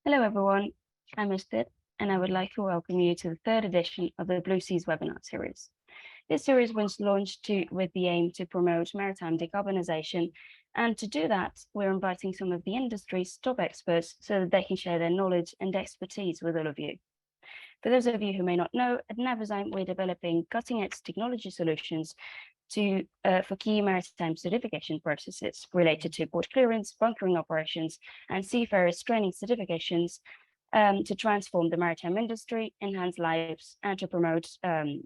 Hello everyone, I'm Esther, and I would like to welcome you to the third edition of the Blue Seas webinar series. This series was launched with the aim to promote maritime decarbonisation, and to do that, we're inviting some of the industry's top experts so that they can share their knowledge and expertise with all of you. For those of you who may not know, at Navozyme, we're developing cutting-edge technology solutions for key maritime certification processes related to port clearance, bunkering operations, and seafarers training certifications to transform the maritime industry, enhance lives, and to promote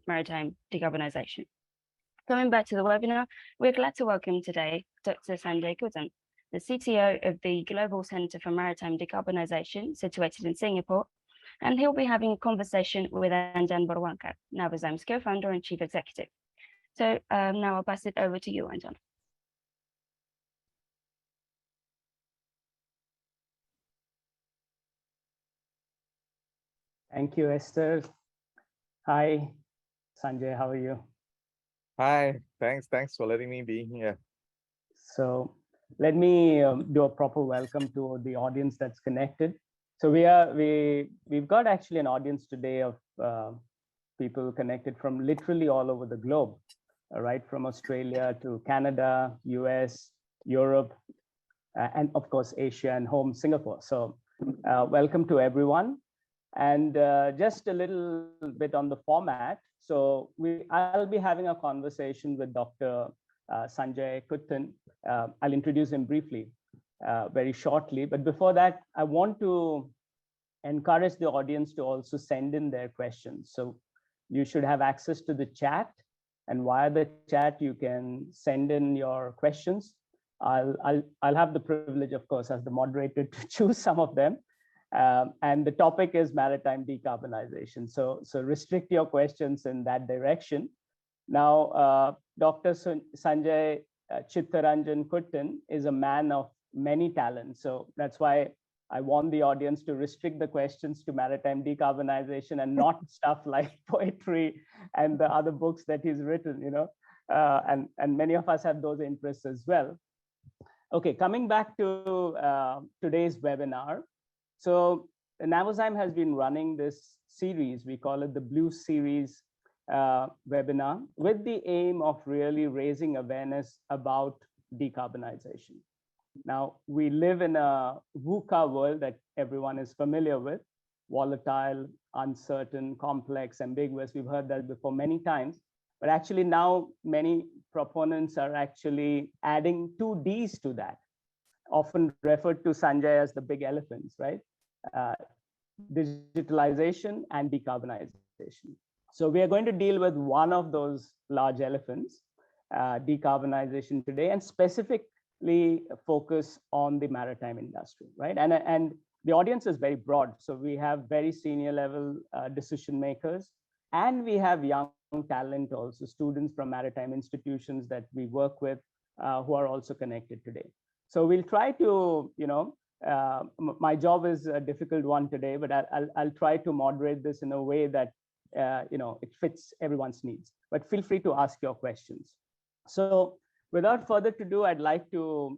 maritime decarbonisation. Coming back to the webinar, we're glad to welcome today Dr. Sanjay Kuttan, the CTO of the Global Centre for Maritime Decarbonisation, situated in Singapore, and he'll be having a conversation with Anjaney Borwankar, Navozyme's co-founder and chief executive. So now I'll pass it over to you, Anjan. Thank you, Esther. Hi, Sanjay, how are you? Hi, thanks for letting me be here. So let me do a proper welcome to the audience that's connected. So we've got actually an audience today of people connected from literally all over the globe, right from Australia to Canada, US, Europe, and of course Asia and home Singapore. So welcome to everyone. And just a little bit on the format. So I'll be having a conversation with Dr. Sanjay Kuttan. I'll introduce him briefly, very shortly. But before that, I want to encourage the audience to also send in their questions. So you should have access to the chat, and via the chat you can send in your questions. I'll have the privilege, of course, as the moderator, to choose some of them. And the topic is maritime decarbonization. So restrict your questions in that direction. Now, Dr. Sanjay Kuttan is a man of many talents. So that's why I want the audience to restrict the questions to maritime decarbonization and not stuff like poetry and the other books that he's written, and many of us have those interests as well. Okay, coming back to today's webinar. So Navozyme has been running this series, we call it the Blue Series webinar, with the aim of really raising awareness about decarbonization. Now, we live in a VUCA world that everyone is familiar with: volatile, uncertain, complex, ambiguous. We've heard that before many times, but actually now many proponents are actually adding two Ds to that, often referred to, Sanjay, as the big elephants, right? Digitalization and decarbonization. So we are going to deal with one of those large elephants, decarbonization today, and specifically focus on the maritime industry, right? And the audience is very broad. So we have very senior level decision makers, and we have young talent also, students from maritime institutions that we work with who are also connected today. So we'll try to, my job is a difficult one today, but I'll try to moderate this in a way that, it fits everyone's needs. But feel free to ask your questions. So without further ado, I'd like to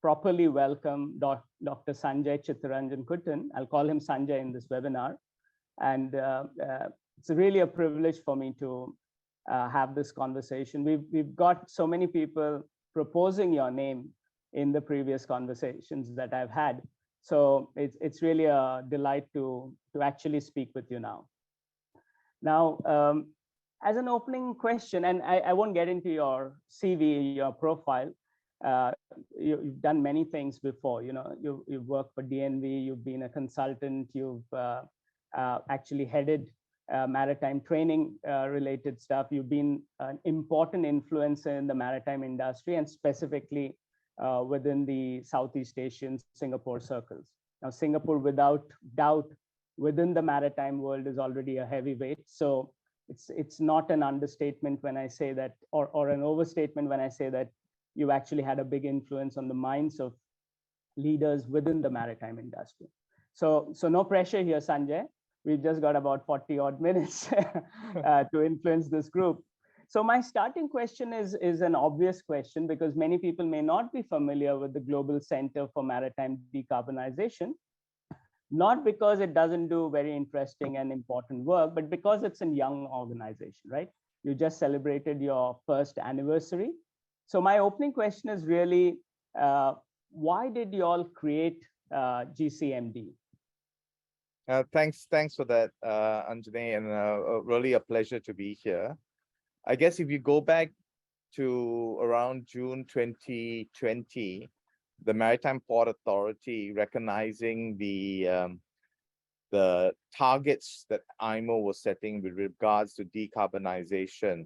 properly welcome Dr. Sanjay Kuttan. I'll call him Sanjay in this webinar. And it's really a privilege for me to have this conversation. We've got so many people proposing your name in the previous conversations that I've had. So it's really a delight to actually speak with you now. Now, as an opening question, and I won't get into your CV, your profile, you've done many things before. You've worked for DNV, you've been a consultant, you've actually headed maritime training related stuff. You've been an important influencer in the maritime industry, and specifically within the Southeast Asian Singapore circles. Now, Singapore, without doubt, within the maritime world is already a heavyweight. So it's not an understatement when I say that, or an overstatement when I say that you've actually had a big influence on the minds of leaders within the maritime industry. So no pressure here, Sanjay. We've just got about 40 odd minutes to influence this group. So my starting question is an obvious question, because many people may not be familiar with the Global Center for Maritime Decarbonization. not because it doesn't do very interesting and important work, but because it's a young organization, right? You just celebrated your first anniversary. So my opening question is really, why did you all create GCMD? Thanks for that, Anjaney, and really a pleasure to be here. I guess if you go back to around June 2020, the Maritime Port Authority recognizing the targets that IMO was setting with regards to decarbonization,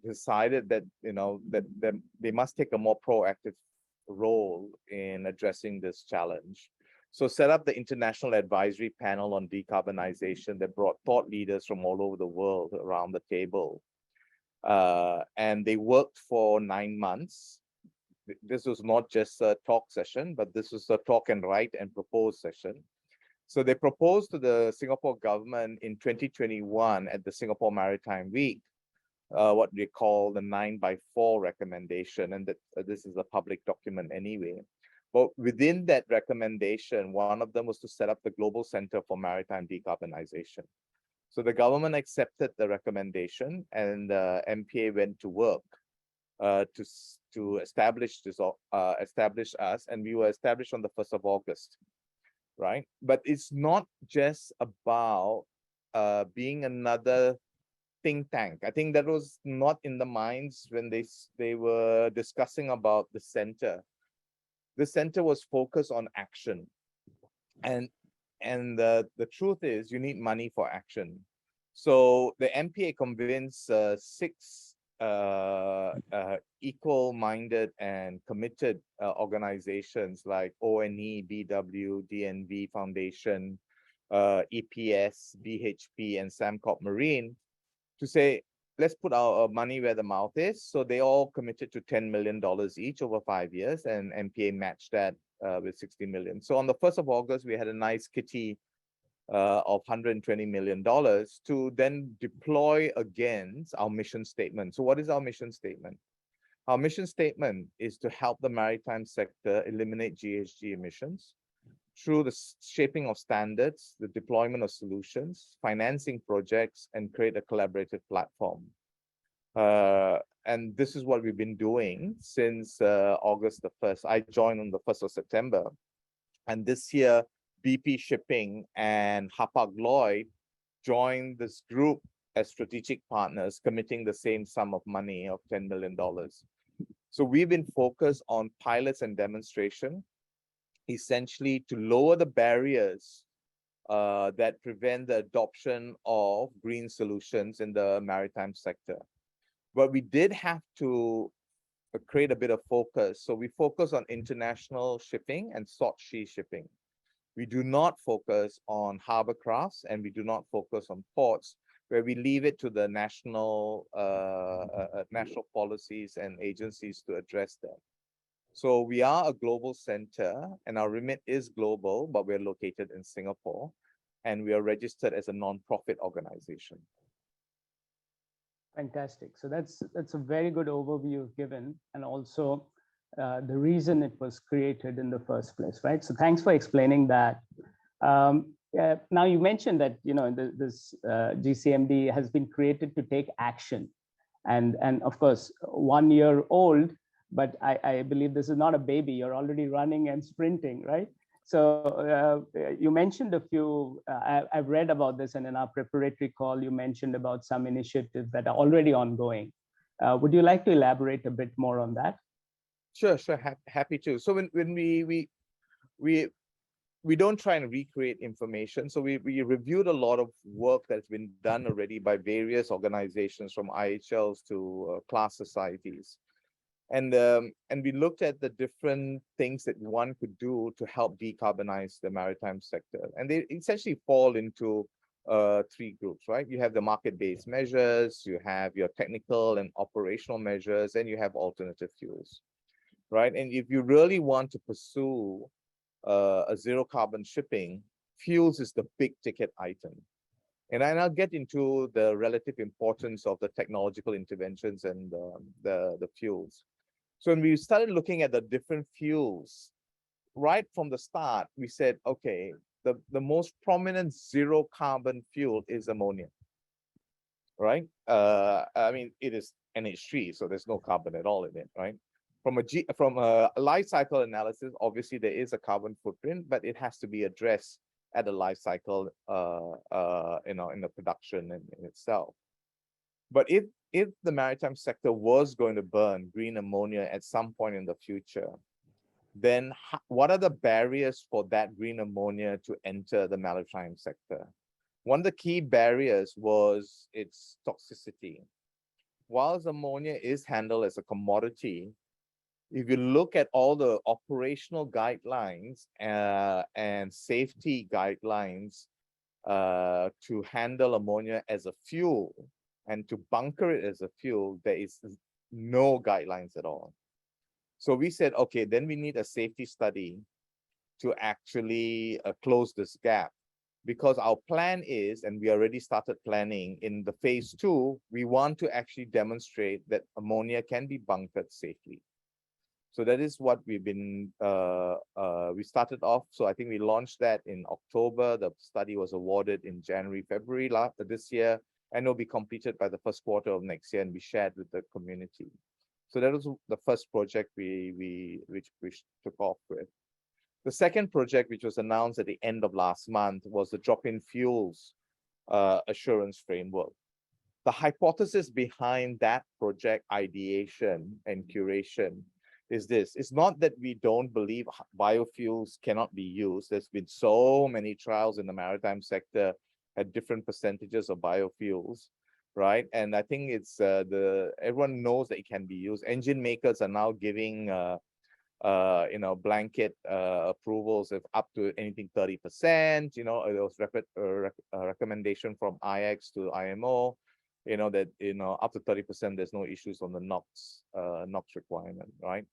decided that that they must take a more proactive role in addressing this challenge. So set up the International Advisory Panel on Decarbonization that brought thought leaders from all over the world around the table. And they worked for 9 months. This was not just a talk session, but this was a talk and write and propose session. So they proposed to the Singapore government in 2021 at the Singapore Maritime Week, what they call the 9x4 recommendation, and that this is a public document anyway. But within that recommendation, one of them was to set up the Global Center for Maritime Decarbonization. So the government accepted the recommendation, and MPA went to work to establish this, establish us, and we were established on the 1st of August, right? But it's not just about being another think tank. I think that was not in the minds when they were discussing about the center. The center was focused on action, and the truth is you need money for action. So the MPA convinced 6 equal-minded and committed organizations like ONE, BW, DNV Foundation, EPS, BHP, and Samcorp Marine to say, let's put our money where the mouth is. So they all committed to $10 million each over 5 years, and MPA matched that with 60 million. So on the 1st of August, we had a nice kitty of $120 million to then deploy against our mission statement. So what is our mission statement? Our mission statement is to help the maritime sector eliminate GHG emissions through the shaping of standards, the deployment of solutions, financing projects, and create a collaborative platform. And this is what we've been doing since August the 1st. I joined on the 1st of September. And this year, BP Shipping and Hapag-Lloyd joined this group as strategic partners, committing the same sum of money of $10 million. So we've been focused on pilots and demonstration, essentially to lower the barriers that prevent the adoption of green solutions in the maritime sector. But we did have to create a bit of focus. So we focus on international shipping and salt sea shipping. We do not focus on harbor crafts, and we do not focus on ports, where we leave it to the national policies and agencies to address that. So we are a global center, and our remit is global, but we're located in Singapore, and we are registered as a non-profit organization. Fantastic. So that's a very good overview given, and also the reason it was created in the first place, right? So thanks for explaining that. Now you mentioned that this GCMD has been created to take action, and of course 1 year old, but I believe this is not a baby. You're already running and sprinting, right? So you mentioned a few, I've read about this, and in our preparatory call, you mentioned about some initiatives that are already ongoing. Would you like to elaborate a bit more on that? Sure, happy to. So when we don't try and recreate information. So we reviewed a lot of work that's been done already by various organizations, from IHLs to class societies. And we looked at the different things that one could do to help decarbonize the maritime sector. And they essentially fall into 3 groups, right? You have the market-based measures, you have your technical and operational measures, and you have alternative fuels, right? And if you really want to pursue a zero carbon shipping, fuels is the big ticket item. And I'll get into the relative importance of the technological interventions and the fuels. So when we started looking at the different fuels, right from the start, we said, okay, the most prominent zero carbon fuel is ammonia, right? I mean, it is NH3, so there's no carbon at all in it, right? From a life cycle analysis, obviously there is a carbon footprint, but it has to be addressed at the life cycle, in the production in itself. But if the maritime sector was going to burn green ammonia at some point in the future, then what are the barriers for that green ammonia to enter the maritime sector? One of the key barriers was its toxicity. Whilst ammonia is handled as a commodity, if you look at all the operational guidelines and safety guidelines to handle ammonia as a fuel and to bunker it as a fuel, there is no guidelines at all. So we said, okay, then we need a safety study to actually close this gap, because our plan is, and we already started planning in the phase 2, we want to actually demonstrate that ammonia can be bunkered safely. So that is what we've been, we started off. So I think we launched that in October. The study was awarded in January, February this year, and will be completed by the first quarter of next year and be shared with the community. So that was the first project which we took off with. The second project, which was announced at the end of last month, was the drop-in fuels assurance framework. The hypothesis behind that project ideation and curation is this. It's not that we don't believe biofuels cannot be used. There's been so many trials in the maritime sector at different percentages of biofuels, right? And I think it's everyone knows that it can be used. Engine makers are now giving blanket approvals of up to anything 30%. There was recommendation from IX to IMO, that up to 30%, there's no issues on the NOx requirement, right?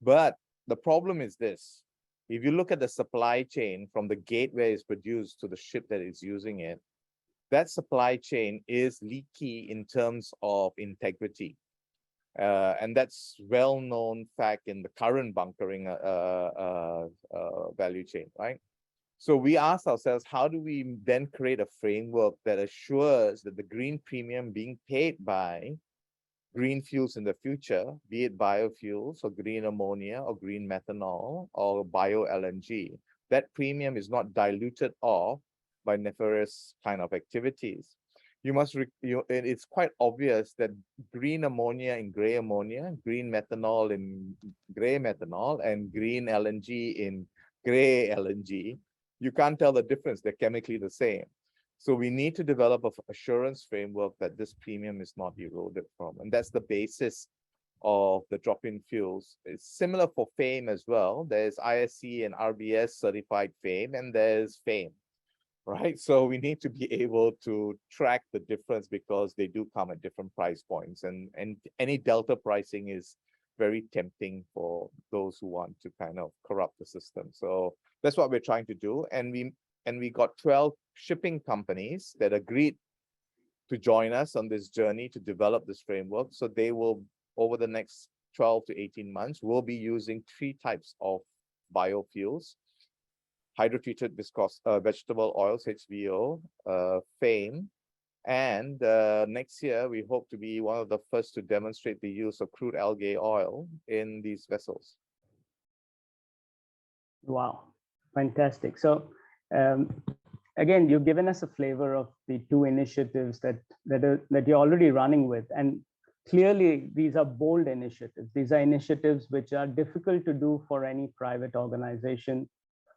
But the problem is this: if you look at the supply chain from the gate where it's produced to the ship that is using it, that supply chain is leaky in terms of integrity. And that's well-known fact in the current bunkering value chain, right? So we asked ourselves, how do we then create a framework that assures that the green premium being paid by green fuels in the future, be it biofuels or green ammonia or green methanol or bio LNG, that premium is not diluted off by nefarious kind of activities. It's quite obvious that green ammonia in gray ammonia, green methanol in gray methanol, and green LNG in gray LNG, you can't tell the difference. They're chemically the same. So we need to develop an assurance framework that this premium is not eroded from. And that's the basis of the drop-in fuels. It's similar for FAME as well. There's ISC and RBS certified FAME, and there's FAME, right? So we need to be able to track the difference because they do come at different price points. And any delta pricing is very tempting for those who want to kind of corrupt the system. So that's what we're trying to do. And we got 12 shipping companies that agreed to join us on this journey to develop this framework. So they will, over the next 12 to 18 months, will be using 3 types of biofuels: hydrotreated viscous vegetable oils, HVO, FAME, and next year we hope to be one of the first to demonstrate the use of crude algae oil in these vessels. Wow, fantastic. So again, you've given us a flavor of the 2 initiatives that you're already running with, and clearly these are bold initiatives. These are initiatives which are difficult to do for any private organization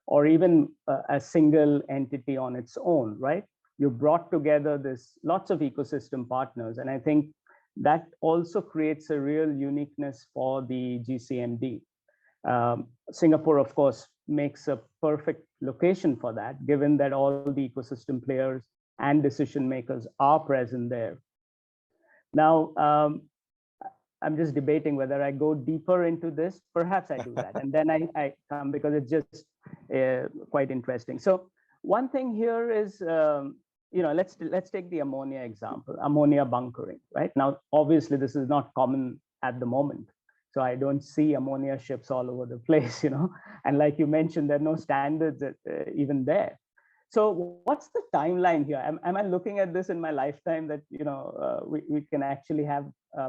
or even a single entity on its own, right? You brought together lots of ecosystem partners, and I think that also creates a real uniqueness for the GCMD. Singapore, of course, makes a perfect location for that, given that all the ecosystem players and decision makers are present there. Now, I'm just debating whether I go deeper into this. Perhaps I do that, and then I come, because it's just quite interesting. So one thing here is, let's take the ammonia example, ammonia bunkering, right? Now, obviously, this is not common at the moment. So I don't see ammonia ships all over the place, And like you mentioned, there are no standards even there. So what's the timeline here? Am I looking at this in my lifetime that we can actually have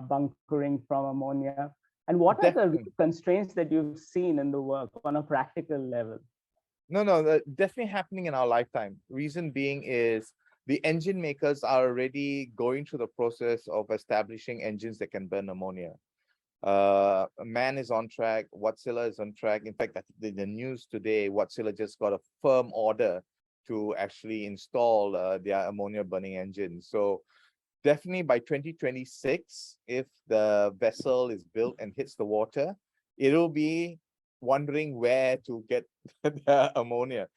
bunkering from ammonia? And what are the constraints that you've seen in the work on a practical level? No, definitely happening in our lifetime. Reason being is the engine makers are already going through the process of establishing engines that can burn ammonia. MAN is on track, Wärtsilä is on track. In fact, the news today, Wärtsilä just got a firm order to actually install their ammonia burning engine. So definitely by 2026, if the vessel is built and hits the water, it'll be wondering where to get the ammonia.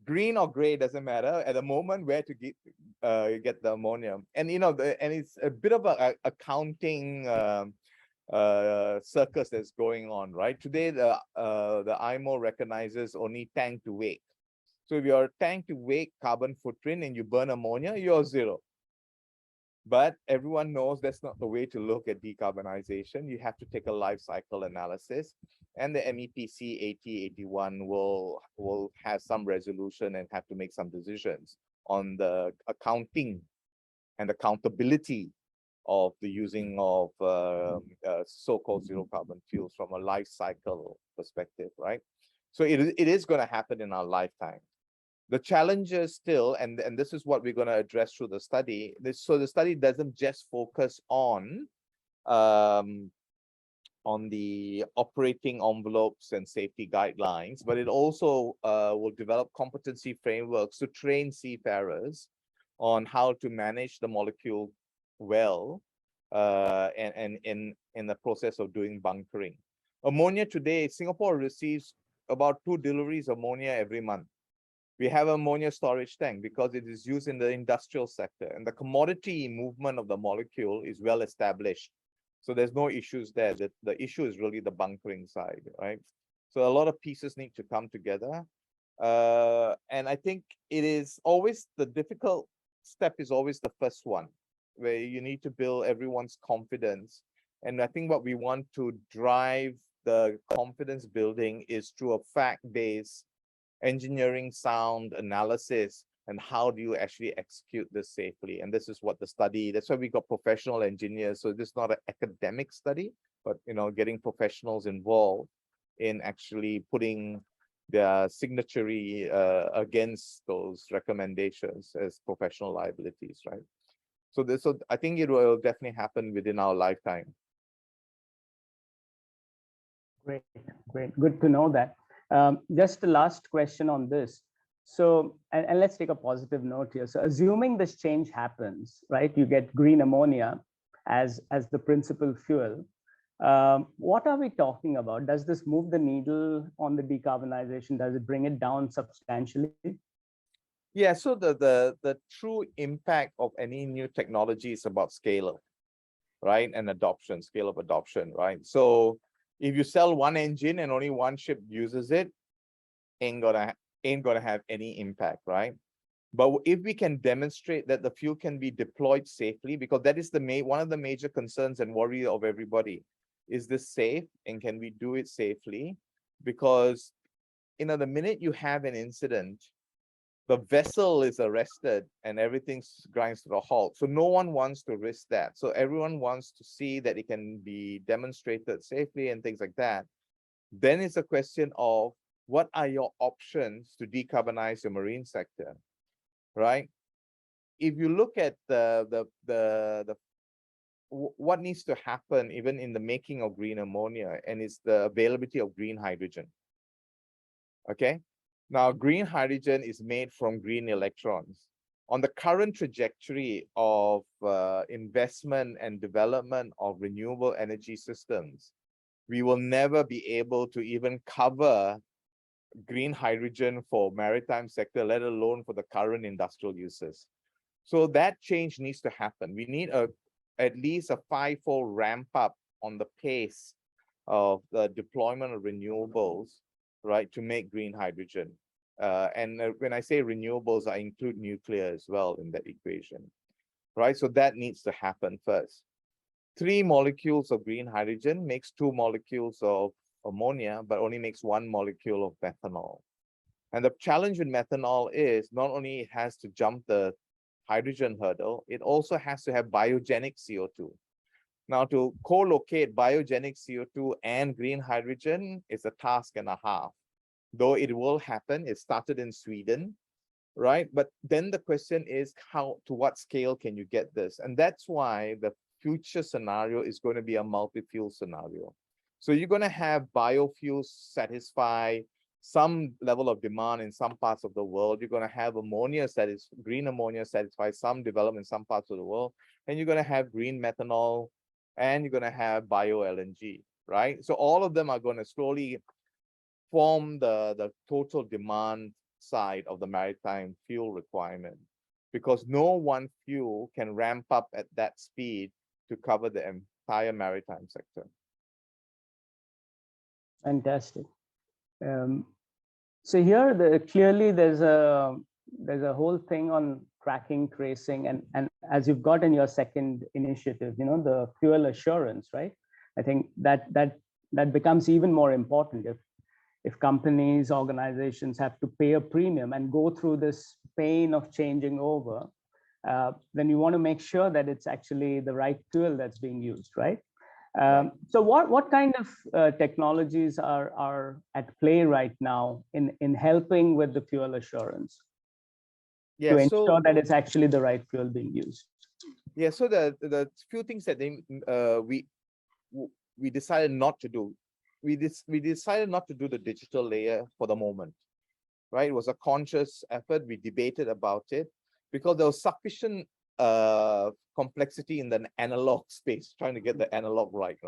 Green or gray doesn't matter at the moment where to get the ammonia. And and it's a bit of a accounting circus that's going on, right? Today the IMO recognizes only tank to wake. So if you're tank to wake carbon footprint and you burn ammonia, you're zero. But everyone knows that's not the way to look at decarbonization. You have to take a life cycle analysis, and the MEPC 8081 will have some resolution and have to make some decisions on the accounting and accountability of the using of so-called zero carbon fuels from a life cycle perspective, right? So it is going to happen in our lifetime. The challenges still, and this is what we're going to address through the study. So the study doesn't just focus on the operating envelopes and safety guidelines, but it also will develop competency frameworks to train seafarers on how to manage the molecule well, and in the process of doing bunkering. Ammonia today, Singapore receives about 2 deliveries of ammonia every month. We have ammonia storage tank because it is used in the industrial sector, and the commodity movement of the molecule is well established. So there's no issues there. The issue is really the bunkering side, right? So a lot of pieces need to come together. And I think it is always the difficult step is always the first one, where you need to build everyone's confidence. And I think what we want to drive the confidence building is through a fact-based engineering sound analysis, and how do you actually execute this safely. And this is what the study, that's why we got professional engineers. So this is not an academic study, but getting professionals involved in actually putting their signature against those recommendations as professional liabilities, right? So I think it will definitely happen within our lifetime. Great, good to know that. Just the last question on this. So, and let's take a positive note here. So assuming this change happens, right, you get green ammonia as the principal fuel, what are we talking about? Does this move the needle on the decarbonization? Does it bring it down substantially? Yeah, so the true impact of any new technology is about scale, right? And adoption, scale of adoption, right? So if you sell one engine and only one ship uses it, ain't gonna have any impact, right? But if we can demonstrate that the fuel can be deployed safely, because that is one of the major concerns and worry of everybody, is this safe and can we do it safely? Because the minute you have an incident, the vessel is arrested and everything grinds to a halt. So no one wants to risk that. So everyone wants to see that it can be demonstrated safely and things like that. Then it's a question of what are your options to decarbonize the marine sector, right? If you look at what needs to happen even in the making of green ammonia, and it's the availability of green hydrogen. Okay. Now, green hydrogen is made from green electrons. On the current trajectory of investment and development of renewable energy systems, we will never be able to even cover green hydrogen for maritime sector, let alone for the current industrial uses. So that change needs to happen. We need at least a 5-fold ramp up on the pace of the deployment of renewables, right, to make green hydrogen. And when I say renewables, I include nuclear as well in that equation, right? So that needs to happen first. 3 molecules of green hydrogen makes 2 molecules of ammonia, but only makes 1 molecule of methanol. And the challenge with methanol is not only it has to jump the hydrogen hurdle, it also has to have biogenic CO2. Now, to co-locate biogenic CO2 and green hydrogen is a task and a half. Though it will happen, it started in Sweden, right? But then the question is to what scale can you get this? And that's why the future scenario is going to be a multi-fuel scenario. So you're going to have biofuels satisfy some level of demand in some parts of the world. You're going to have green ammonia satisfy some development in some parts of the world. And you're going to have green methanol, and you're going to have bio LNG, right? So all of them are going to slowly form the total demand side of the maritime fuel requirement, because no one fuel can ramp up at that speed to cover the entire maritime sector. Fantastic. So here, clearly there's a whole thing on tracking, tracing, and as you've got in your second initiative, the fuel assurance, right? I think that becomes even more important if companies, organizations have to pay a premium and go through this pain of changing over, then you want to make sure that it's actually the right fuel that's being used, right? So what kind of technologies are at play right now in helping with the fuel assurance to ensure that it's actually the right fuel being used? Yeah, so the few things that we decided not to do. We decided not to do the digital layer for the moment, right? It was a conscious effort. We debated about it because there was sufficient complexity in the analog space, trying to get the analog right?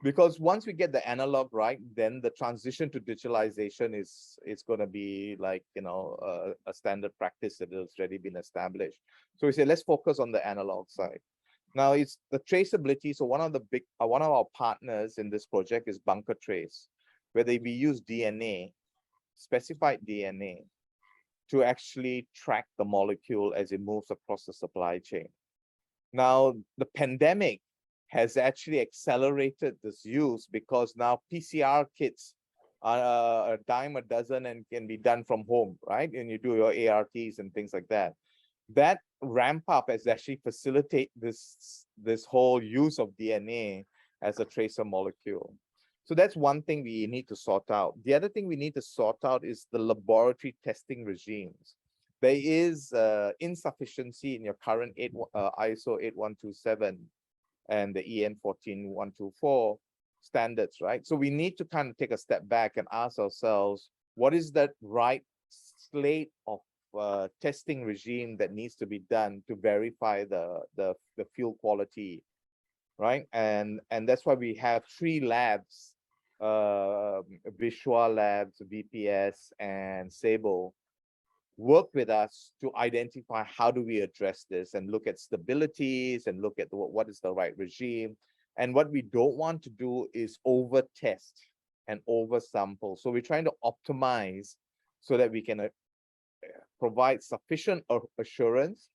Because once we get the analog right, then the transition to digitalization is going to be like, a standard practice that has already been established. So we say, let's focus on the analog side. Now it's the traceability. So one of our partners in this project is Bunker Trace, where we use DNA, specified DNA, to actually track the molecule as it moves across the supply chain. Now, the pandemic has actually accelerated this use because now PCR kits are a dime a dozen and can be done from home, right? And you do your ARTs and things like that. That ramp up has actually facilitated this whole use of DNA as a tracer molecule. So that's one thing we need to sort out. The other thing we need to sort out is the laboratory testing regimes. There is insufficiency in your current ISO 8127 and the EN 14124 standards, right? So we need to kind of take a step back and ask ourselves, what is that right slate of testing regime that needs to be done to verify the fuel quality, right? And that's why we have 3 labs, Vishwa Labs, VPS, and Sable, work with us to identify how do we address this and look at stabilities and look at what is the right regime. And what we don't want to do is over test and over sample. So we're trying to optimize so that we can provide sufficient assurance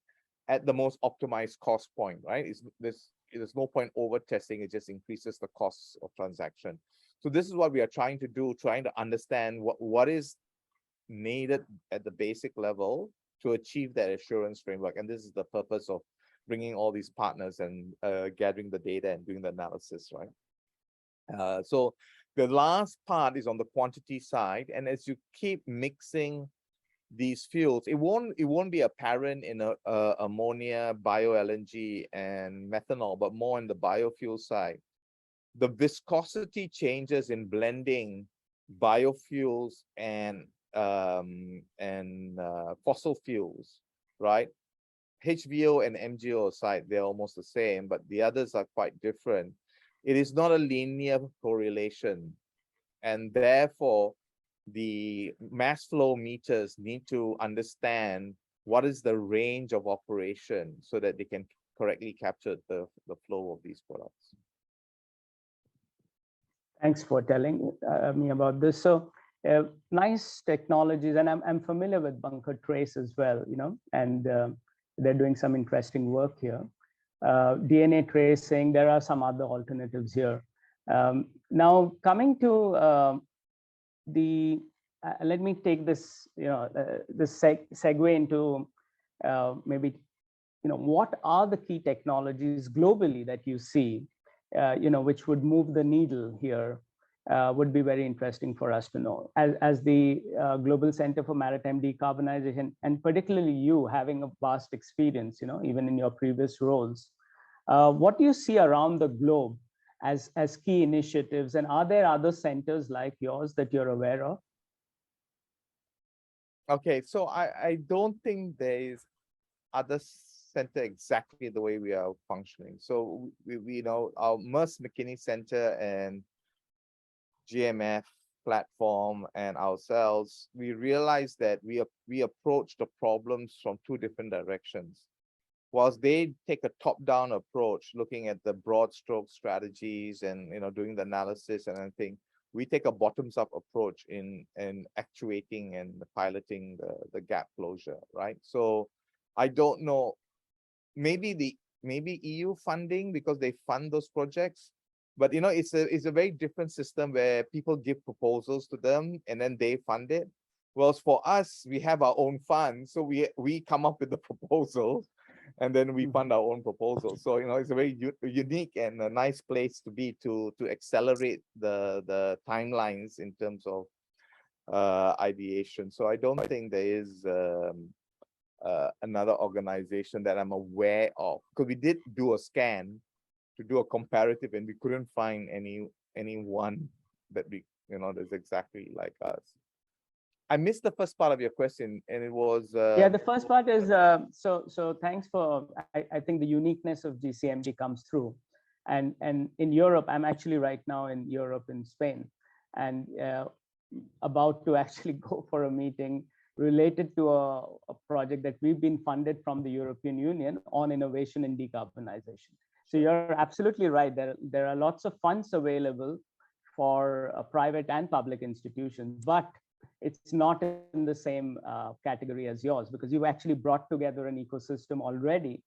at the most optimized cost point, right? There's no point over testing, it just increases the costs of transaction. So this is what we are trying to do, trying to understand what is needed at the basic level to achieve that assurance framework. And this is the purpose of bringing all these partners and gathering the data and doing the analysis, right? So the last part is on the quantity side. And as you keep mixing these fuels, it won't be apparent in ammonia, bio LNG, and methanol, but more on the biofuel side. The viscosity changes in blending biofuels and fossil fuels, right? HVO and MGO aside, they're almost the same, but the others are quite different. It is not a linear correlation, and therefore the mass flow meters need to understand what is the range of operation so that they can correctly capture the flow of these products. Thanks for telling me about this. So nice technologies, and I'm familiar with Bunker Trace as well, and they're doing some interesting work here. DNA tracing. There are some other alternatives here. Now, coming to let me take this, this segue into maybe, what are the key technologies globally that you see, which would move the needle here, would be very interesting for us to know. As the Global Center for Maritime Decarbonization, and particularly you having a vast experience, even in your previous roles, what do you see around the globe as key initiatives? And are there other centers like yours that you're aware of? Okay, so I don't think there is other center exactly the way we are functioning. So we know our Merce McKinney Center and GMF platform and ourselves, we realized that we approach the problems from two different directions. Whilst they take a top-down approach, looking at the broad stroke strategies and doing the analysis and everything, we take a bottoms-up approach in actuating and piloting the gap closure, right? So I don't know, maybe EU funding because they fund those projects, but it's a very different system where people give proposals to them and then they fund it. Whereas for us, we have our own funds, so we come up with the proposals and then we fund our own proposals. So it's a very unique and a nice place to be to accelerate the timelines in terms of ideation. So I don't think there is another organization that I'm aware of, because we did do a scan to do a comparative and we couldn't find anyone that that's exactly like us. I missed the first part of your question, and it was yeah, the first part is so thanks for, I think the uniqueness of GCMD comes through, and in Europe, I'm actually right now in Europe, in Spain, and about to actually go for a meeting related to a project that we've been funded from the European Union on innovation and decarbonization. So you're absolutely right. There are lots of funds available for private and public institutions, but it's not in the same category as yours, because you've actually brought together an ecosystem already,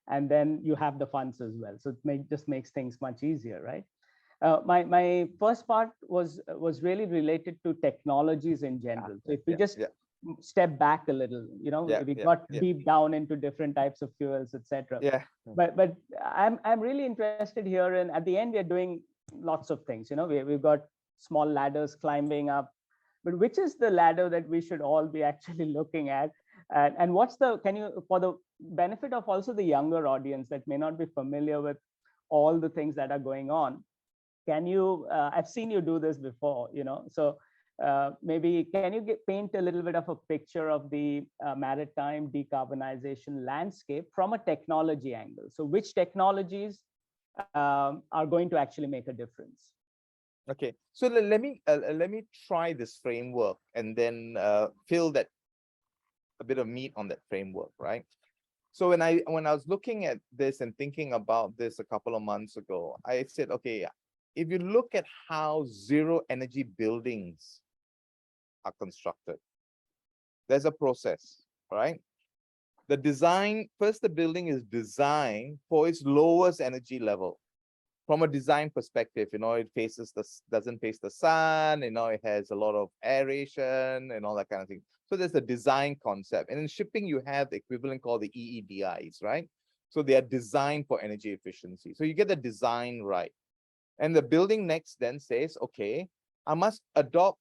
and then you have the funds as well. So it just makes things much easier, right? My first part was really related to technologies in general. So if we just step back a little, we got deep down into different types of fuels, etc. Yeah. But I'm really interested here, and at the end we're doing lots of things. We've got small ladders climbing up, but which is the ladder that we should all be actually looking at? And what's for the benefit of also the younger audience that may not be familiar with all the things that are going on, can you, I've seen you do this before, so maybe can you paint a little bit of a picture of the maritime decarbonization landscape from a technology angle? So which technologies are going to actually make a difference? Okay, so let me try this framework and then fill that a bit of meat on that framework, right? So when I was looking at this and thinking about this a couple of months ago, I said, okay, if you look at how zero energy buildings are constructed, there's a process, right? The design, first the building is designed for its lowest energy level. From a design perspective, it doesn't face the sun, it has a lot of aeration and all that kind of thing. So there's the design concept. And in shipping, you have the equivalent called the EEDIs, right? So they are designed for energy efficiency. So you get the design right. And the building next then says, okay, I must adopt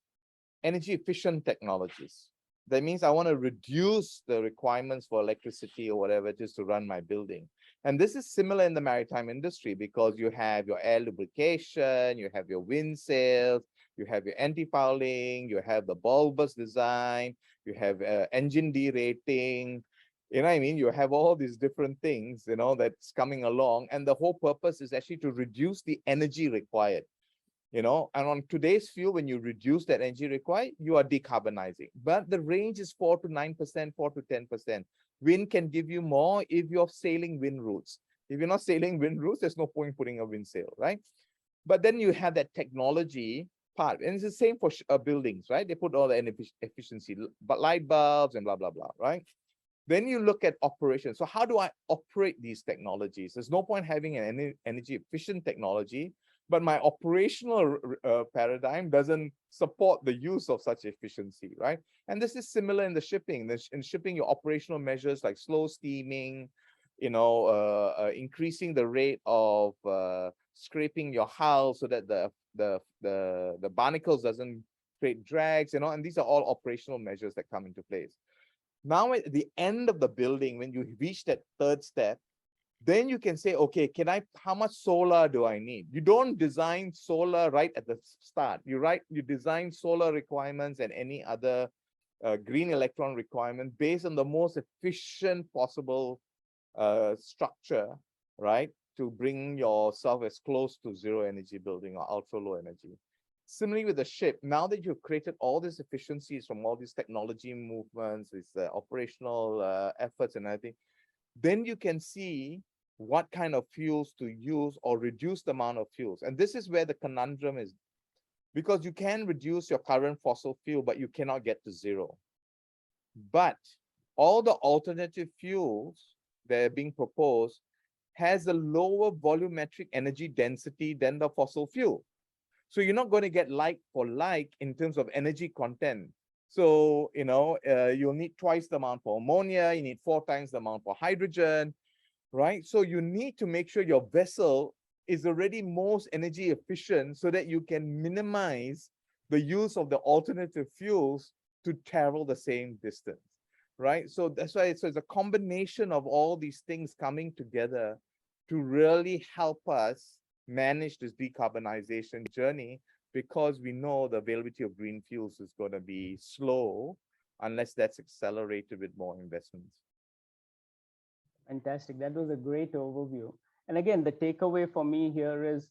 energy efficient technologies. That means I want to reduce the requirements for electricity or whatever it is to run my building. And this is similar in the maritime industry, because you have your air lubrication, you have your wind sails, you have your anti-fouling, you have the bulbous design, you have engine derating, what I mean? You have all these different things, that's coming along. And the whole purpose is actually to reduce the energy required. And on today's fuel, when you reduce that energy required, you are decarbonizing. But the range is 4 to 9%, 4 to 10%. Wind can give you more if you're sailing wind routes. If you're not sailing wind routes, there's no point putting a wind sail, right? But then you have that technology part, and it's the same for buildings, right? They put all the efficiency, but light bulbs and blah, blah, blah, right? Then you look at operations. So how do I operate these technologies? There's no point having an energy efficient technology, but my operational paradigm doesn't support the use of such efficiency, right? And this is similar in the shipping. In shipping, your operational measures like slow steaming, increasing the rate of scraping your hull so that the barnacles doesn't create drags, and these are all operational measures that come into place. Now at the end of the building, when you reach that third step, then you can say, okay, how much solar do I need? You don't design solar right at the start. You design solar requirements and any other green electron requirement based on the most efficient possible structure, right? To bring yourself as close to zero energy building or ultra low energy. Similarly with the ship, now that you've created all these efficiencies from all these technology movements, these operational efforts and everything, then you can see what kind of fuels to use or reduce the amount of fuels. And this is where the conundrum is, because you can reduce your current fossil fuel, but you cannot get to zero. But all the alternative fuels that are being proposed has a lower volumetric energy density than the fossil fuel. So you're not going to get like for like in terms of energy content. So, you'll need twice the amount for ammonia, you need 4 times the amount for hydrogen, right? So you need to make sure your vessel is already most energy efficient so that you can minimize the use of the alternative fuels to travel the same distance, right? So that's why it's a combination of all these things coming together to really help us manage this decarbonization journey, because we know the availability of green fuels is going to be slow unless that's accelerated with more investments. Fantastic. That was a great overview. And again, the takeaway for me here is,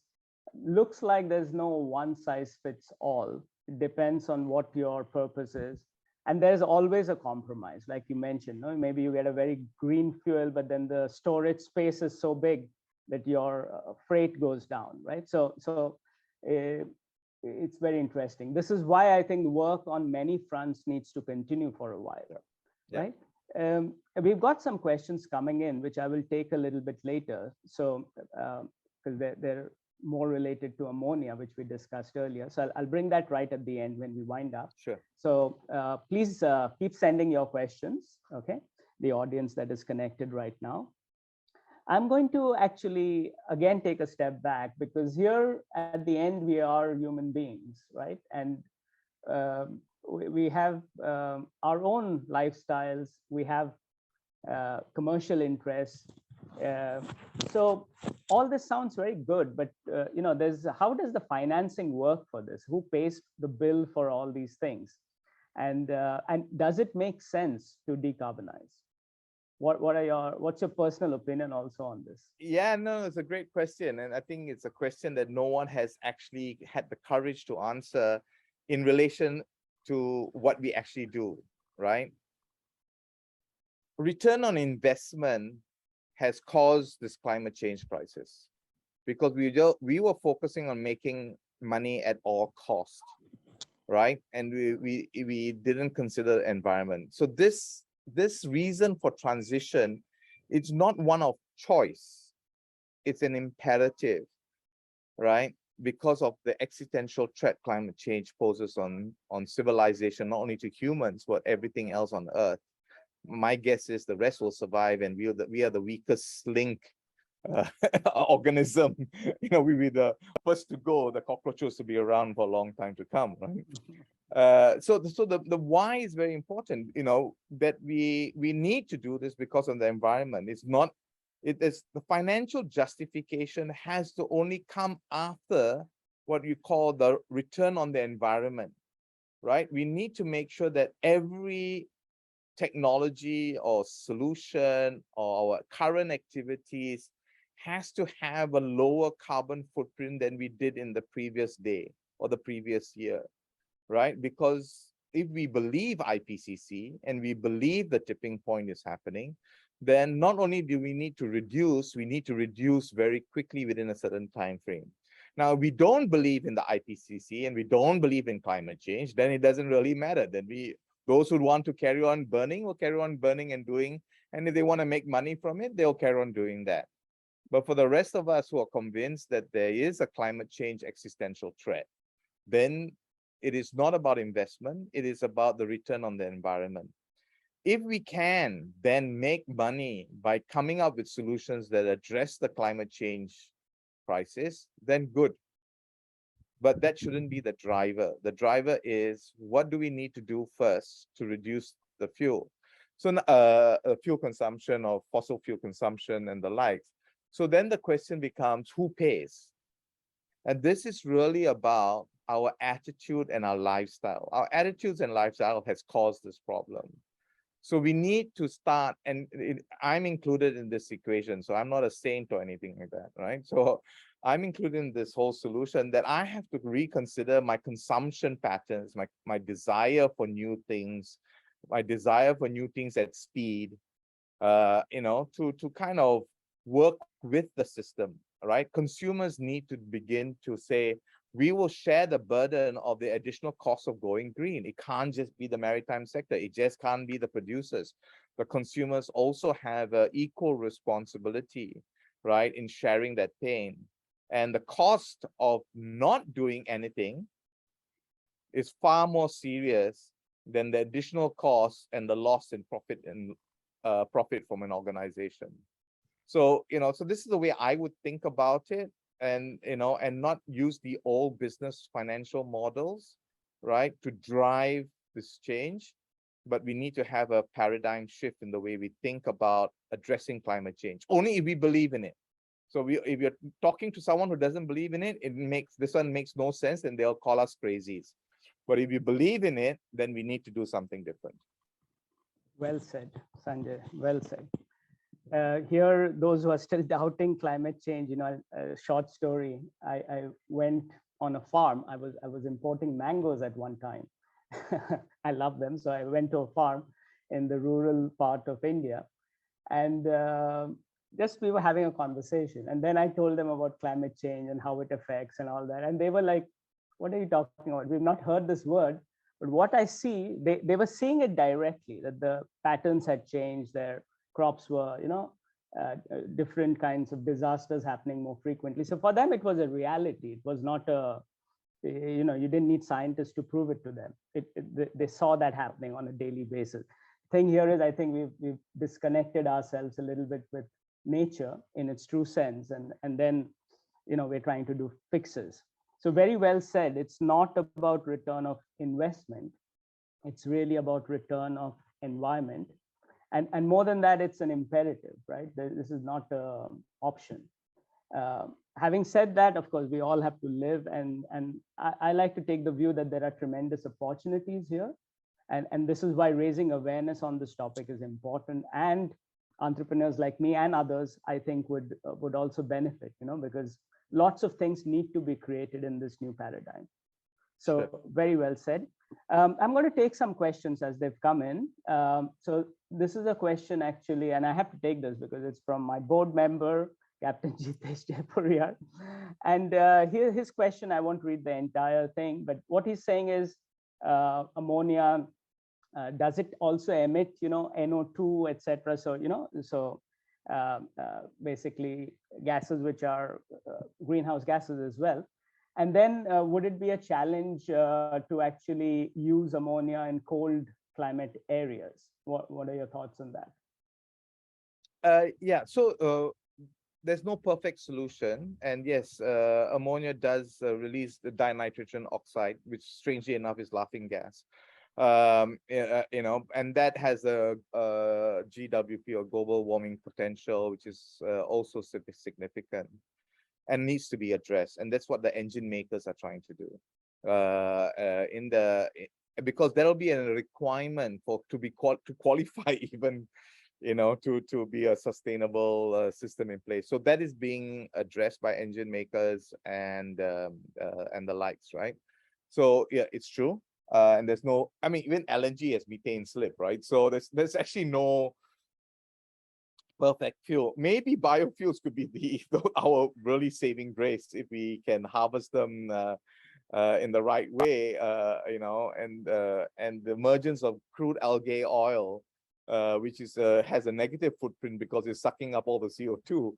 looks like there's no one size fits all. It depends on what your purpose is. And there's always a compromise, like you mentioned. No? Maybe you get a very green fuel, but then the storage space is so big that your freight goes down, right? So it's very interesting. This is why I think work on many fronts needs to continue for a while, right? We've got some questions coming in, which I will take a little bit later. So, because they're more related to ammonia, which we discussed earlier. So I'll bring that right at the end when we wind up. Sure. So please keep sending your questions, okay? The audience that is connected right now. I'm going to actually, again, take a step back, because here at the end, we are human beings, right? And we have our own lifestyles, we have commercial interests. So all this sounds very good, but how does the financing work for this? Who pays the bill for all these things? And does it make sense to decarbonize? What's your personal opinion also on this? Yeah, no, it's a great question. And I think it's a question that no one has actually had the courage to answer in relation to what we actually do, right? Return on investment has caused this climate change crisis because we were focusing on making money at all costs, right? And we didn't consider the environment. So this reason for transition, it's not one of choice, it's an imperative, right? Because of the existential threat climate change poses on civilization, not only to humans, but everything else on Earth. My guess is the rest will survive, and we are the weakest link organism. We be the first to go. The cockroaches to be around for a long time to come, right? So the why is very important. That we need to do this because of the environment. It is the financial justification has to only come after what you call the return on the environment, right? We need to make sure that every technology or solution or our current activities has to have a lower carbon footprint than we did in the previous day or the previous year, right? Because if we believe IPCC and we believe the tipping point is happening, then not only do we need to reduce, we need to reduce very quickly within a certain time frame. Now, we don't believe in the IPCC and we don't believe in climate change, then it doesn't really matter. Then Those who want to carry on burning will carry on burning and doing, and if they want to make money from it, they'll carry on doing that. But for the rest of us who are convinced that there is a climate change existential threat, then it is not about investment, it is about the return on the environment. If we can then make money by coming up with solutions that address the climate change crisis, then good. But that shouldn't be the driver. The driver is, what do we need to do first to reduce the fuel? So fuel consumption or fossil fuel consumption and the likes. So then the question becomes, who pays? And this is really about our attitude and our lifestyle. Our attitudes and lifestyle has caused this problem. So we need to start, and I'm included in this equation, so I'm not a saint or anything like that, right? So I'm included in this whole solution that I have to reconsider my consumption patterns, my desire for new things, my desire for new things at speed, to kind of work with the system, right? Consumers need to begin to say, we will share the burden of the additional cost of going green. It can't just be the maritime sector. It just can't be the producers. The consumers also have an equal responsibility, right, in sharing that pain. And the cost of not doing anything is far more serious than the additional cost and the loss in profit from an organization. So, so this is the way I would think about it. And not use the old business financial models, right, to drive this change, but we need to have a paradigm shift in the way we think about addressing climate change, only if we believe in it. So if you're talking to someone who doesn't believe in it, this one makes no sense, and they'll call us crazies. But if you believe in it, then we need to do something different. Well said, Sanjay, well said. Here, those who are still doubting climate change, a short story. I went on a farm. I was importing mangoes at one time. I love them. So I went to a farm in the rural part of India. And just we were having a conversation. And then I told them about climate change and how it affects and all that. And they were like, what are you talking about? We've not heard this word. But what I see, they were seeing it directly, that the patterns had changed, their crops were, different kinds of disasters happening more frequently. So for them, it was a reality. It was not you didn't need scientists to prove it to them. They saw that happening on a daily basis. The thing here is, I think we've disconnected ourselves a little bit with nature in its true sense. And then, we're trying to do fixes. So very well said. It's not about return of investment. It's really about return of environment. And more than that, it's an imperative, right? This is not an option. Having said that, of course, we all have to live. And I like to take the view that there are tremendous opportunities here. And this is why raising awareness on this topic is important. And entrepreneurs like me and others, I think, would also benefit, because lots of things need to be created in this new paradigm. So sure. Very well said. I'm going to take some questions as they've come in. So this is a question actually, and I have to take this because it's from my board member, Captain Jitesh Jaipuriar. And here his question, I won't read the entire thing, but what he's saying is ammonia, does it also emit, NO2, etc. So, basically gases which are greenhouse gases as well. And then would it be a challenge to actually use ammonia in cold climate areas? What are your thoughts on that? Yeah, so there's no perfect solution. And yes, ammonia does release the dinitrogen oxide, which strangely enough is laughing gas. And that has a GWP, or global warming potential, which is also significant and needs to be addressed. And that's what the engine makers are trying to do. Because there will be a requirement to qualify even, to be a sustainable system in place. So that is being addressed by engine makers and the likes, right? So yeah, it's true. And there's no, even LNG has methane slip, right? So there's actually no perfect fuel. Maybe biofuels could be our really saving grace if we can harvest them in the right way, and the emergence of crude algae oil, which is has a negative footprint because it's sucking up all the CO2.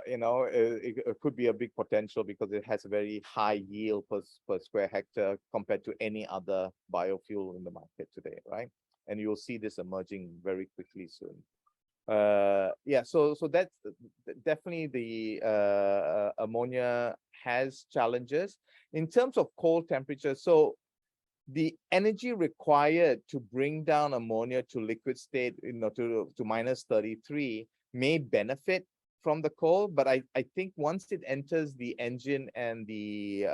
It could be a big potential because it has a very high yield per square hectare compared to any other biofuel in the market today, right? And you'll see this emerging very quickly soon. So that's definitely the ammonia has challenges in terms of cold temperature. So the energy required to bring down ammonia to liquid state, to minus 33 may benefit from the coal, but I think once it enters the engine and the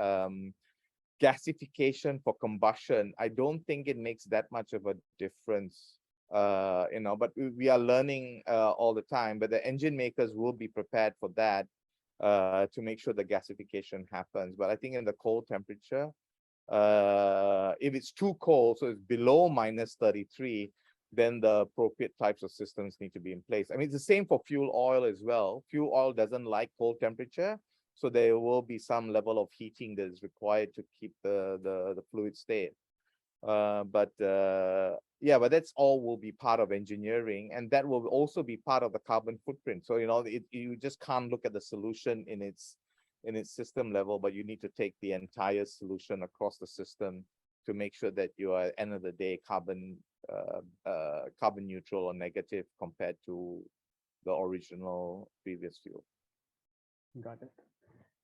gasification for combustion, I don't think it makes that much of a difference. But we are learning all the time, but the engine makers will be prepared for that to make sure the gasification happens. But I think in the cold temperature, if it's too cold, so it's below minus 33, then the appropriate types of systems need to be in place. I mean, it's the same for fuel oil as well. Fuel oil doesn't like cold temperature, so there will be some level of heating that is required to keep the fluid state. But that's all will be part of engineering, and that will also be part of the carbon footprint. So you just can't look at the solution in its system level, but you need to take the entire solution across the system to make sure that you are, at the end of the day, carbon neutral or negative compared to the original previous fuel. Got it.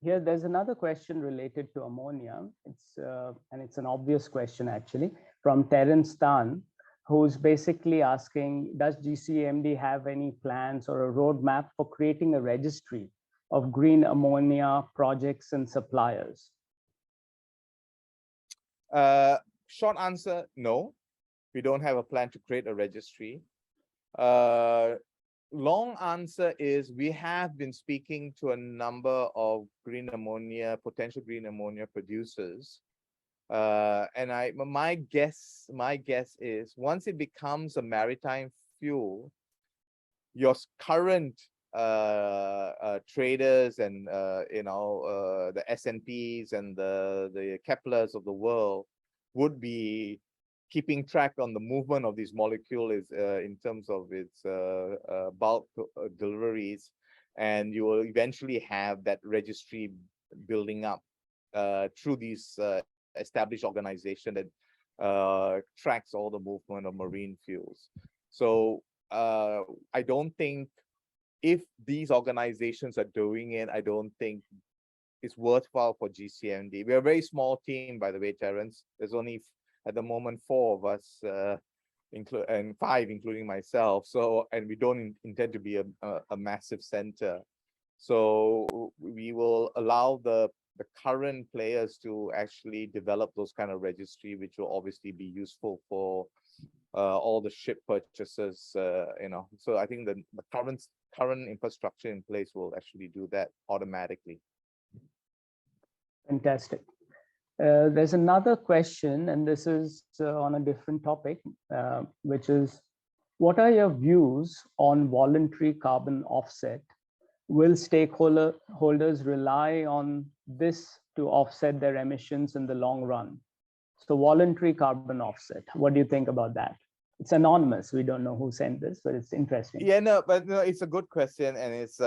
Here, there's another question related to ammonia. It's an obvious question actually from Terence Tan, who's basically asking, does GCMD have any plans or a roadmap for creating a registry of green ammonia projects and suppliers? Short answer, no. We don't have a plan to create a registry. Long answer is we have been speaking to a number of potential green ammonia producers. And my guess is once it becomes a maritime fuel, your current traders and the S&Ps and the Keplers of the world would be keeping track on the movement of these molecules in terms of its bulk deliveries, and you will eventually have that registry building up through these established organization that tracks all the movement of marine fuels. So I don't think if these organizations are doing it, I don't think it's worthwhile for GCMD. We're a very small team, by the way, Terence. There's only at the moment 4 of us, and 5 including myself. So, and we don't intend to be a massive center. So we will allow the current players to actually develop those kind of registry, which will obviously be useful for all the ship purchases. So I think the current infrastructure in place will actually do that automatically. Fantastic. There's another question, and this is on a different topic, which is, what are your views on voluntary carbon offset? Will stakeholders rely on this to offset their emissions in the long run? So voluntary carbon offset, what do you think about that? It's anonymous. We don't know who sent this, but it's interesting. Yeah, but it's a good question, and it's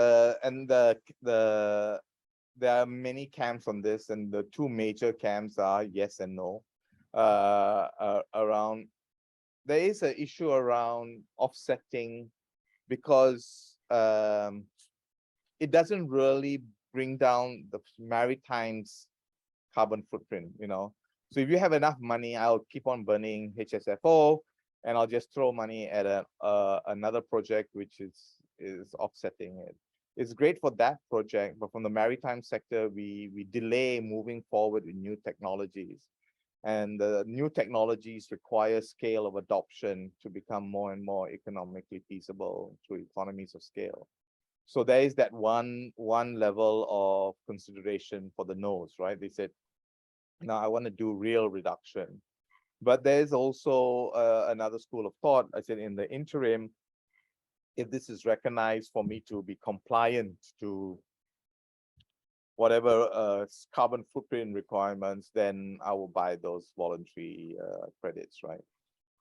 there are many camps on this, and the 2 major camps are yes and no. Around there is an issue around offsetting because it doesn't really bring down the maritime's carbon footprint. So if you have enough money, I'll keep on burning HSFO, and I'll just throw money at another project which is offsetting it. It's great for that project, but from the maritime sector, we delay moving forward with new technologies. And the new technologies require scale of adoption to become more and more economically feasible through economies of scale. So there is that one level of consideration for the no's, right? They said, no, I want to do real reduction. But there's also another school of thought. I said in the interim, if this is recognized for me to be compliant to whatever carbon footprint requirements, then I will buy those voluntary credits, right?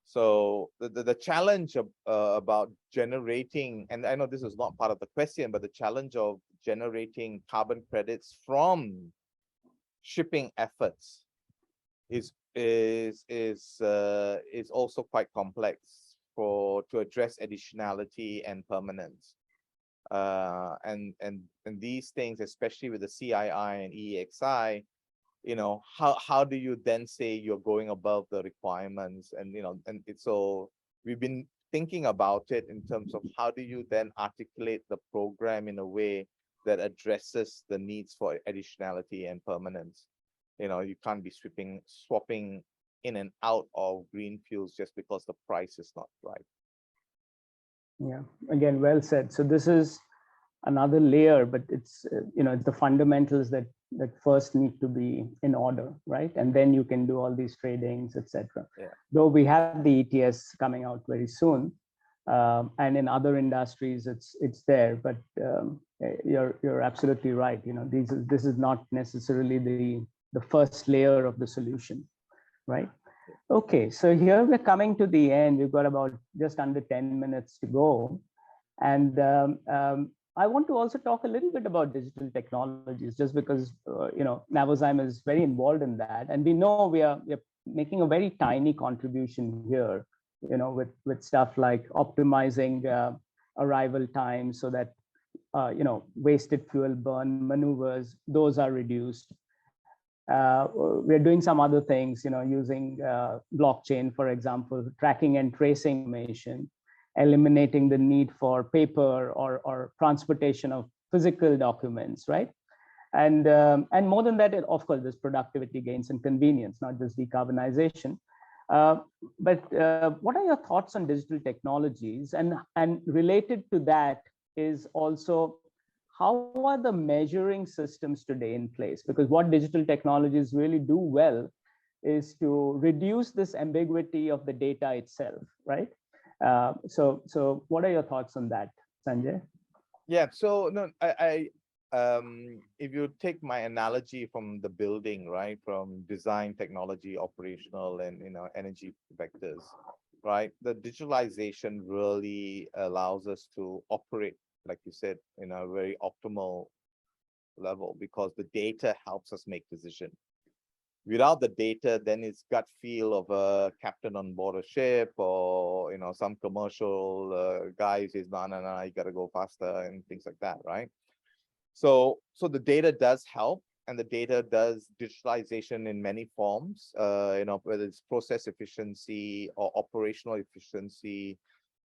So the challenge about generating, and I know this is not part of the question, but the challenge of generating carbon credits from shipping efforts is also quite complex to address additionality and permanence. And these things, especially with the CII and EEXI, how do you then say you're going above the requirements? And so we've been thinking about it in terms of how do you then articulate the program in a way that addresses the needs for additionality and permanence. You can't be swapping in and out of green fuels just because the price is not right. Yeah, again, well said. So this is another layer, but it's it's the fundamentals that first need to be in order, right? And then you can do all these tradings, etc. Yeah. Though we have the ETS coming out very soon, and in other industries it's there, but you're absolutely right. This is not necessarily the first layer of the solution, right? Okay, so here we're coming to the end. We've got about just under 10 minutes to go. And I want to also talk a little bit about digital technologies, just because, Navozyme is very involved in that. And we know we are making a very tiny contribution here, with stuff like optimizing arrival time so that, wasted fuel burn maneuvers, those are reduced. We're doing some other things, using blockchain, for example, tracking and tracing information, eliminating the need for paper or transportation of physical documents, right? And more than that, of course, there's productivity gains and convenience, not just decarbonization. But what are your thoughts on digital technologies? And related to that is also, how are the measuring systems today in place? Because what digital technologies really do well is to reduce this ambiguity of the data itself, right? So what are your thoughts on that, Sanjay? Yeah, so no, if you take my analogy from the building, right, from design, technology, operational, and energy vectors, right, the digitalization really allows us to operate, like you said, in a very optimal level, because the data helps us make decisions. Without the data, then it's gut feel of a captain on board a ship, or some commercial guy says, no, you gotta go faster, and things like that, right? So the data does help, and the data does digitalization in many forms, whether it's process efficiency or operational efficiency,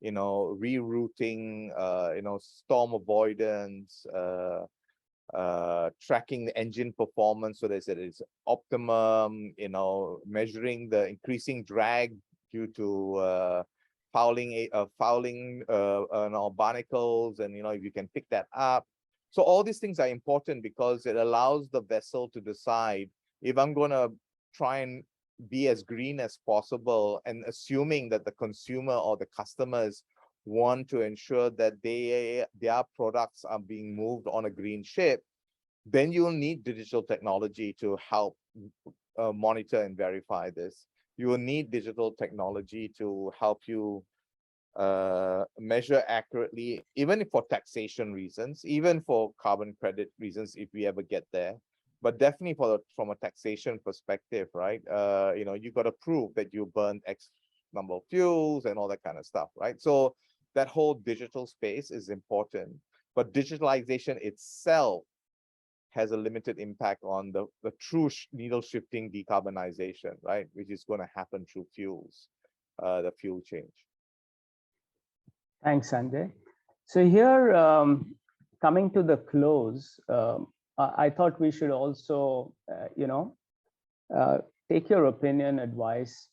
rerouting, storm avoidance, tracking the engine performance so that it's optimum, measuring the increasing drag due to fouling barnacles, and if you can pick that up. So all these things are important because it allows the vessel to decide, if I'm going to try and be as green as possible, and assuming that the consumer or the customers want to ensure that their products are being moved on a green ship, then you'll need digital technology to help monitor and verify this. You will need digital technology to help you measure accurately, even for taxation reasons, even for carbon credit reasons, if we ever get there. But definitely from a taxation perspective, right? You got to prove that you burned X number of fuels and all that kind of stuff, right? So that whole digital space is important, but digitalization itself has a limited impact on the true needle shifting decarbonization, right? Which is going to happen through fuels, the fuel change. Thanks, Sanjay. So here, coming to the close, I thought we should also, take your opinion, advice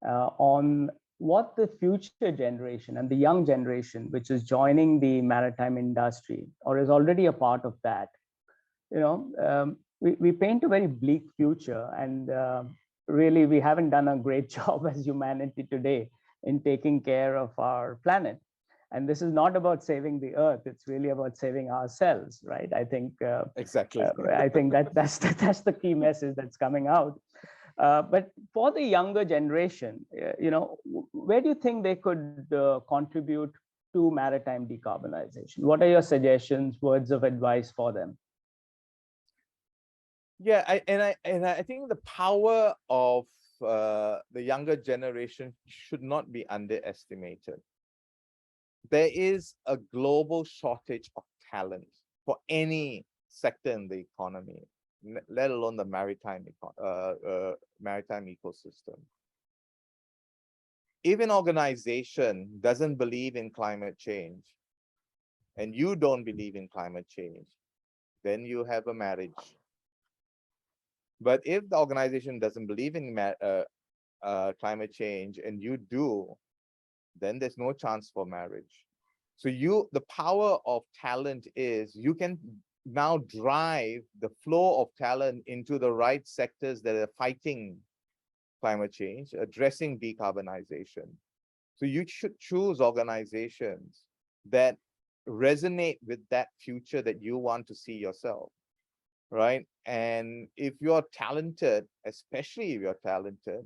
on what the future generation and the young generation, which is joining the maritime industry or is already a part of that, we paint a very bleak future, and really we haven't done a great job as humanity today in taking care of our planet. And this is not about saving the earth, it's really about saving ourselves, right? I think Exactly. that's the key message that's coming out. But for the younger generation, where do you think they could contribute to maritime decarbonization? What are your suggestions, words of advice for them? Yeah, I think the power of the younger generation should not be underestimated. There is a global shortage of talent for any sector in the economy, let alone the maritime ecosystem. If an organization doesn't believe in climate change, and you don't believe in climate change, then you have a marriage. But if the organization doesn't believe in climate change and you do, then there's no chance for marriage. So the power of talent is you can now drive the flow of talent into the right sectors that are fighting climate change, addressing decarbonization. So you should choose organizations that resonate with that future that you want to see yourself, right? And if you're talented, especially if you're talented,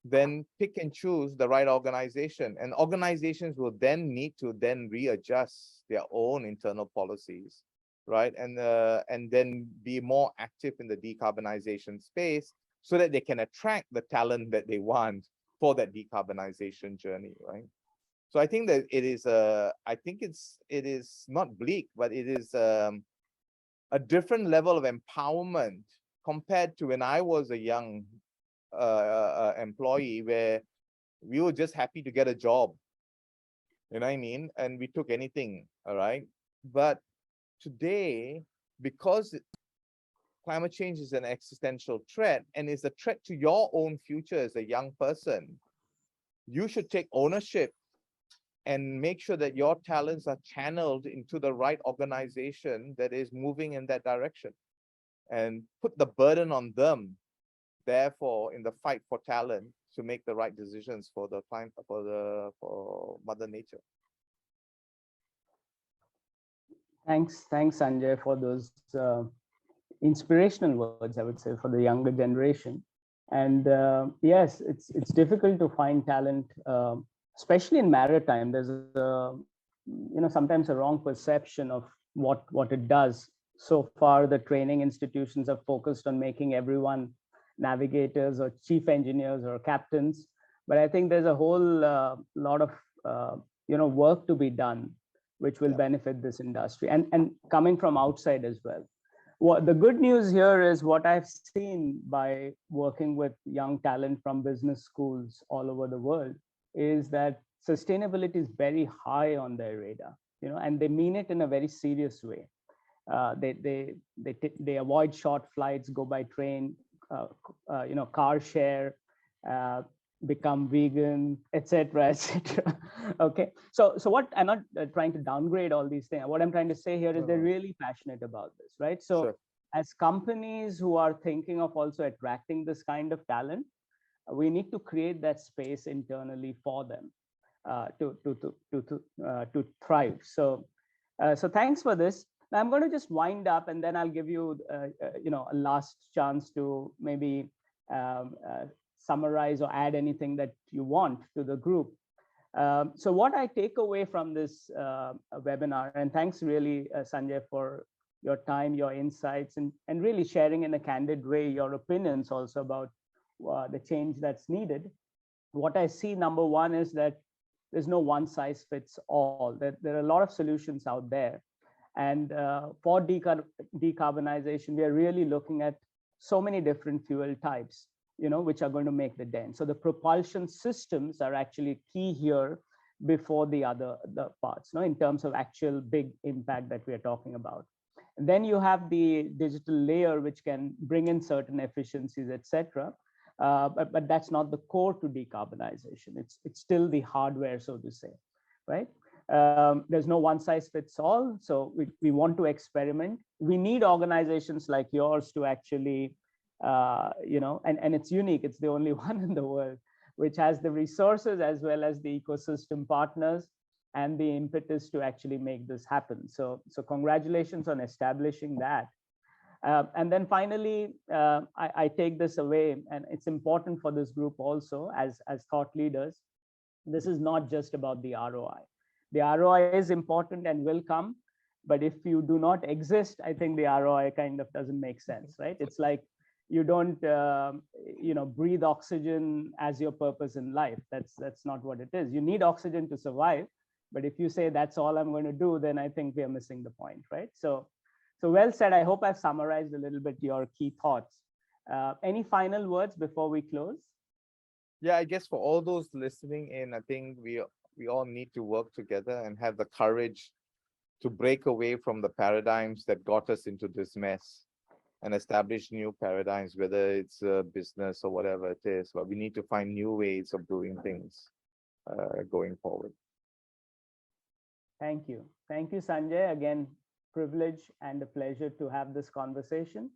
then pick and choose the right organization. And organizations will then need to then readjust their own internal policies, right? And then be more active in the decarbonization space so that they can attract the talent that they want for that decarbonization journey, right? So I think that it is not bleak, but it is a different level of empowerment compared to when I was a young employee, where we were just happy to get a job, you know what I mean? And we took anything, all right? But today, because climate change is an existential threat and is a threat to your own future as a young person, you should take ownership and make sure that your talents are channeled into the right organization that is moving in that direction, and put the burden on them, therefore, in the fight for talent, to make the right decisions for the climate, for Mother Nature. Thanks, Sanjay, for those inspirational words, I would say, for the younger generation. And yes, it's difficult to find talent, especially in maritime. There's sometimes a wrong perception of what it does. So far, the training institutions have focused on making everyone navigators or chief engineers or captains, but I think there's a whole lot of work to be done, which will benefit this industry, and coming from outside as well. What the good news here is, what I've seen by working with young talent from business schools all over the world, is that sustainability is very high on their radar, and they mean it in a very serious way. They avoid short flights, go by train, car share, become vegan, etc., etc. Okay, so what I'm not trying to downgrade all these things. What I'm trying to say here is they're really passionate about this, right? So sure. As companies who are thinking of also attracting this kind of talent, we need to create that space internally for them to thrive. So thanks for this. Now I'm going to just wind up, and then I'll give you a last chance to maybe summarize or add anything that you want to the group. So what I take away from this webinar, and thanks really, Sanjay, for your time, your insights, and really sharing in a candid way your opinions also about the change that's needed. What I see, number one, is that there's no one size fits all. There are a lot of solutions out there. And for decarbonization, we are really looking at so many different fuel types, which are going to make the dent. So the propulsion systems are actually key here before the parts, in terms of actual big impact that we are talking about. And then you have the digital layer, which can bring in certain efficiencies, etc. But that's not the core to decarbonization. It's still the hardware, so to say, right? There's no one size fits all. So we want to experiment. We need organizations like yours to actually, and it's unique. It's the only one in the world which has the resources as well as the ecosystem partners and the impetus to actually make this happen. So congratulations on establishing that. And then finally, I take this away, and it's important for this group also as thought leaders. This is not just about the ROI. The ROI is important and will come, but if you do not exist, I think the ROI kind of doesn't make sense, right? It's like you don't, breathe oxygen as your purpose in life. That's not what it is. You need oxygen to survive, but if you say that's all I'm going to do, then I think we are missing the point, right? So well said. I hope I've summarized a little bit your key thoughts. Any final words before we close? Yeah, I guess for all those listening in, I think we all need to work together and have the courage to break away from the paradigms that got us into this mess and establish new paradigms, whether it's a business or whatever it is. But we need to find new ways of doing things going forward. Thank you. Thank you, Sanjay. Again, privilege and a pleasure to have this conversation.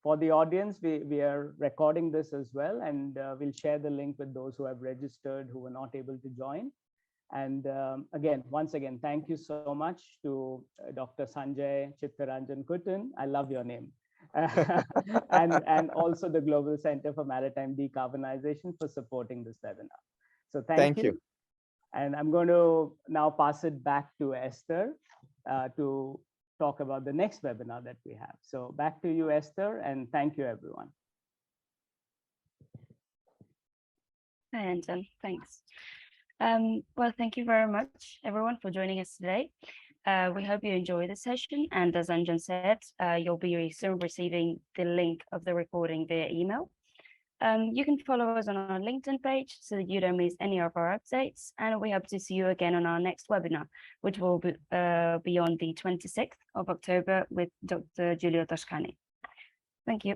For the audience, we are recording this as well, and we'll share the link with those who have registered who were not able to join. And once again, thank you so much to Dr. Sanjay Kuttan. I love your name. and also the Global Center for Maritime Decarbonization for supporting this webinar. So thank you. And I'm going to now pass it back to Esther to talk about the next webinar that we have. So back to you, Esther, and thank you, everyone. Hi, Anjan. Thanks. Well, thank you very much, everyone, for joining us today. We hope you enjoy the session. And as Anjan said, you'll be soon receiving the link of the recording via email. You can follow us on our LinkedIn page so that you don't miss any of our updates. And we hope to see you again on our next webinar, which will be on the 26th of October with Dr. Giulio Toscani. Thank you.